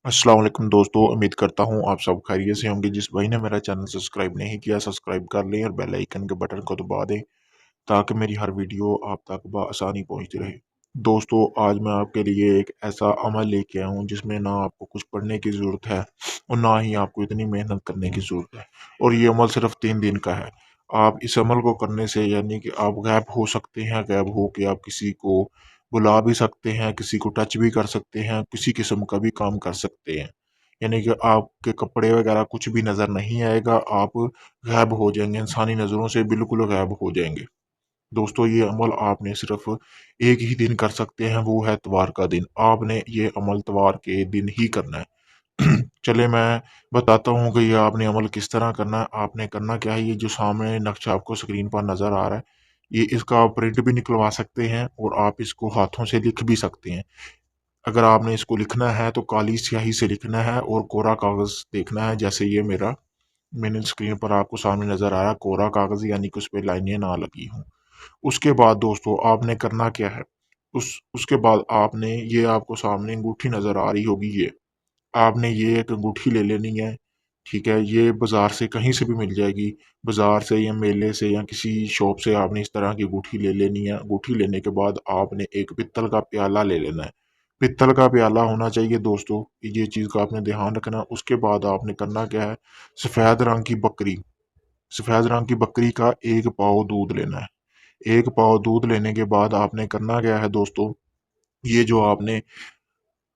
अस्सलाम वालेकुम दोस्तों, उम्मीद करता हूँ आप सब खैरियत से होंगे। जिस भाई ने मेरा चैनल सब्सक्राइब नहीं किया, सब्सक्राइब कर लें और बेल आइकन के बटन को दबा दें ताकि मेरी हर वीडियो आप तक बआसानी पहुँचती रहे। दोस्तों, आज मैं आपके लिए एक ऐसा अमल लेके आया हूँ जिसमें ना आपको कुछ पढ़ने की ज़रूरत है और ना ही आपको इतनी मेहनत करने की ज़रूरत है। और ये अमल सिर्फ 3 दिन का है। आप इस अमल को करने से यानी कि आप गायब हो सकते हैं, गायब हो के आप किसी को बुला भी सकते हैं, किसी को टच भी कर सकते हैं, किसी किस्म का भी काम कर सकते हैं। यानी कि आपके कपड़े वगैरह कुछ भी नज़र नहीं आएगा, आप गायब हो जाएँगे, इंसानी नज़रों से बिल्कुल गायब हो जाएँगे। दोस्तों, ये अमल आपने सिर्फ एक ही दिन कर सकते हैं, वो है इतवार का दिन। आपने ये अमल इतवार के दिन ही करना है। चलिए मैं बताता हूँ कि ये आपने अमल किस तरह करना है। आपने करना क्या है, ये जो सामने नक्शा आपको स्क्रीन पर नज़र आ रहा है, ये इसका आप प्रिंट भी निकलवा सकते हैं और आप इसको हाथों से लिख भी सकते हैं। अगर आपने इसको लिखना है तो काली स्याही से लिखना है और कोरा कागज़ देखना है, जैसे ये मैंने स्क्रीन पर आपको सामने नज़र आ रहा है कोरा कागज़, यानी कि उस पे लाइनें ना लगी हों। उसके बाद दोस्तों आपने करना क्या है, उसके बाद आपने ये आपको सामने अंगूठी नज़र आ रही होगी ये, आपने ये एक अंगूठी ले लेनी है, ठीक है? ये बाज़ार से कहीं से भी मिल जाएगी, बाज़ार से या मेले से या किसी शॉप से आपने इस तरह की अंगूठी ले लेनी है। अंगूठी लेने के बाद आपने एक पित्तल का प्याला ले लेना है। पित्तल का प्याला होना चाहिए दोस्तों, ये चीज़ का आपने ध्यान रखना है। उसके बाद आपने करना क्या है, सफ़ेद रंग की बकरी, सफ़ेद रंग की बकरी का 1 पाव दूध लेना है। 1 पाव दूध लेने के बाद आपने करना क्या है दोस्तों, ये जो आपने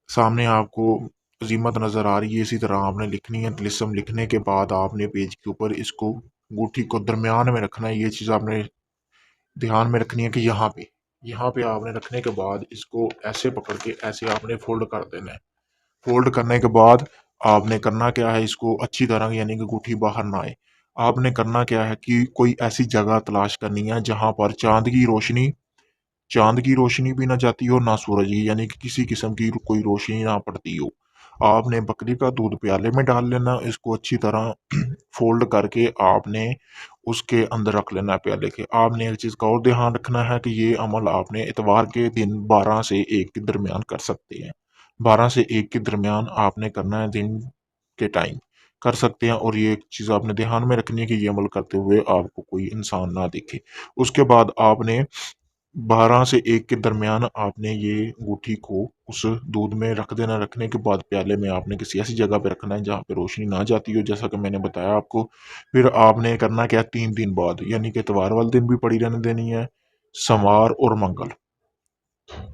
सामने आपको अज़ीमत नज़र आ रही है, इसी तरह आपने लिखनी है। तिलिस्म लिखने के बाद आपने पेज के ऊपर इसको अंगूठी को दरमियान में रखना है। ये चीज़ आपने ध्यान में रखनी है कि यहाँ पे आपने रखने के बाद इसको ऐसे पकड़ के ऐसे आपने फोल्ड कर देना है। फोल्ड करने के बाद आपने करना क्या है, इसको अच्छी तरह यानी कि अंगूठी बाहर ना आए। आपने करना क्या है कि कोई ऐसी जगह तलाश करनी है जहाँ पर चाँद की रोशनी भी ना जाती हो, ना सूरज की, यानी कि किसी किस्म की कोई रोशनी ना पड़ती हो। आपने बकरी का दूध प्याले में डाल लेना, इसको अच्छी तरह फ़ोल्ड करके आपने उसके अंदर रख लेना है प्याले के। आपने एक चीज़ का और ध्यान रखना है कि ये अमल आपने इतवार के दिन 12 से 1 के दरमियान कर सकते हैं। 12 से 1 के दरमियान आपने करना है, दिन के टाइम कर सकते हैं। और ये एक चीज़ आपने ध्यान में रखनी है कि ये अमल करते हुए आपको कोई इंसान ना दिखे। उसके बाद आपने 12 से 1 के दरमियान आपने ये अंगूठी को उस दूध में रख देना। रखने के बाद प्याले में आपने किसी ऐसी जगह पे रखना है जहाँ पे रोशनी ना जाती हो, जैसा कि मैंने बताया आपको। फिर आपने करना क्या, 3 दिन बाद यानी कि इतवार वाले दिन भी पड़ी रहने देनी है, सोमवार और मंगल,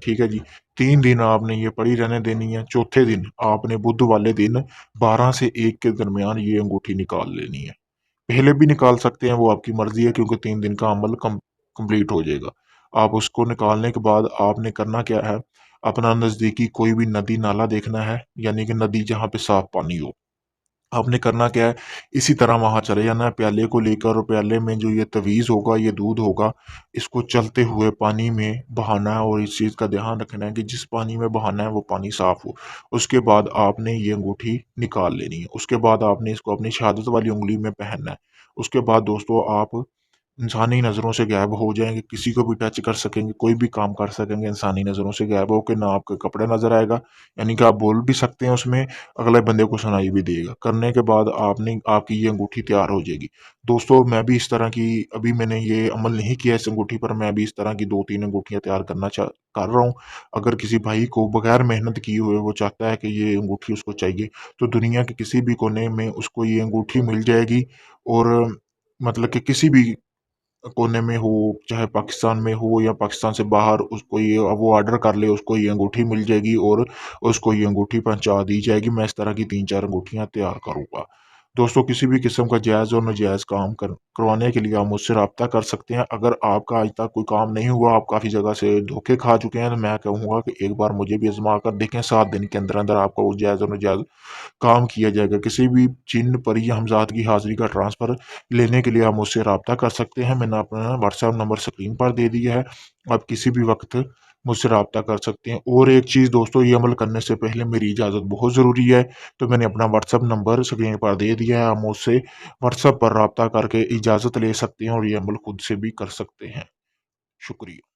ठीक है जी। 3 दिन आपने ये पड़ी रहने देनी है। चौथे दिन आपने बुध वाले दिन 12 से 1 के दरमियान ये अंगूठी निकाल लेनी है। पहले भी निकाल सकते हैं, वो आपकी मर्ज़ी है, क्योंकि 3 दिन का अमल कंप्लीट हो जाएगा। आप उसको निकालने के बाद आपने करना क्या है, अपना नज़दीकी कोई भी नदी नाला देखना है, यानी कि नदी जहाँ पे साफ पानी हो। आपने करना क्या है, इसी तरह वहाँ चले जाना है प्याले को लेकर, और प्याले में जो ये तवीज़ होगा, ये दूध होगा, इसको चलते हुए पानी में बहाना है। और इस चीज़ का ध्यान रखना है कि जिस पानी में बहाना है वो पानी साफ़ हो। उसके बाद आपने ये अंगूठी निकाल लेनी है। उसके बाद आपने इसको अपनी शहादत वाली उँगली में पहनना है। उसके बाद दोस्तों आप इंसानी नज़रों से गायब हो जाएँगे, किसी को भी टच कर सकेंगे, कोई भी काम कर सकेंगे इंसानी नज़रों से गायब होके, ना आपके कपड़े नज़र आएगा, यानी कि आप बोल भी सकते हैं उसमें, अगले बंदे को सुनाई भी देगा। करने के बाद आपने आपकी ये अंगूठी तैयार हो जाएगी। दोस्तों, मैं भी इस तरह की, अभी मैंने ये अमल नहीं किया इस अंगूठी पर, मैं भी इस तरह की 2-3 अंगूठियाँ तैयार कर रहा हूँ। अगर किसी भाई को बगैर मेहनत किए हुए वो चाहता है कि ये अंगूठी उसको चाहिए, तो दुनिया के किसी भी कोने में उसको ये अंगूठी मिल जाएगी। और मतलब कि किसी भी कोने में हो, चाहे पाकिस्तान में हो या पाकिस्तान से बाहर, उसको ये वो ऑर्डर कर ले, उसको ये अंगूठी मिल जाएगी और उसको ये अंगूठी पहुँचा दी जाएगी। मैं इस तरह की 3-4 अंगूठियाँ तैयार करूँगा। दोस्तों, किसी भी किस्म का जायज़ और नाजायज़ काम करवाने के लिए आप मुझसे राब्ता कर सकते हैं। अगर आपका आज तक कोई काम नहीं हुआ, आप काफ़ी जगह से धोखे खा चुके हैं, तो मैं कहूँगा कि एक बार मुझे भी आज़मा कर देखें। 7 दिन के अंदर-अंदर आपका वो जायज़ और नाजायज़ काम किया जाएगा। किसी भी चिन्ह पर या हमज़ाद की हाज़िरी का ट्रांसफ़र लेने के लिए आप मुझसे राब्ता कर सकते हैं। मैंने अपना व्हाट्सएप नंबर स्क्रीन पर दे दिया है। आप किसी भी वक़्त मुझसे राब्ता कर सकते हैं। और एक चीज़ दोस्तों, ये अमल करने से पहले मेरी इजाज़त बहुत ज़रूरी है। तो मैंने अपना व्हाट्सएप नंबर स्क्रीन पर दे दिया है। आप मुझसे व्हाट्सएप पर राब्ता करके इजाज़त ले सकते हैं और ये अमल खुद से भी कर सकते हैं। शुक्रिया।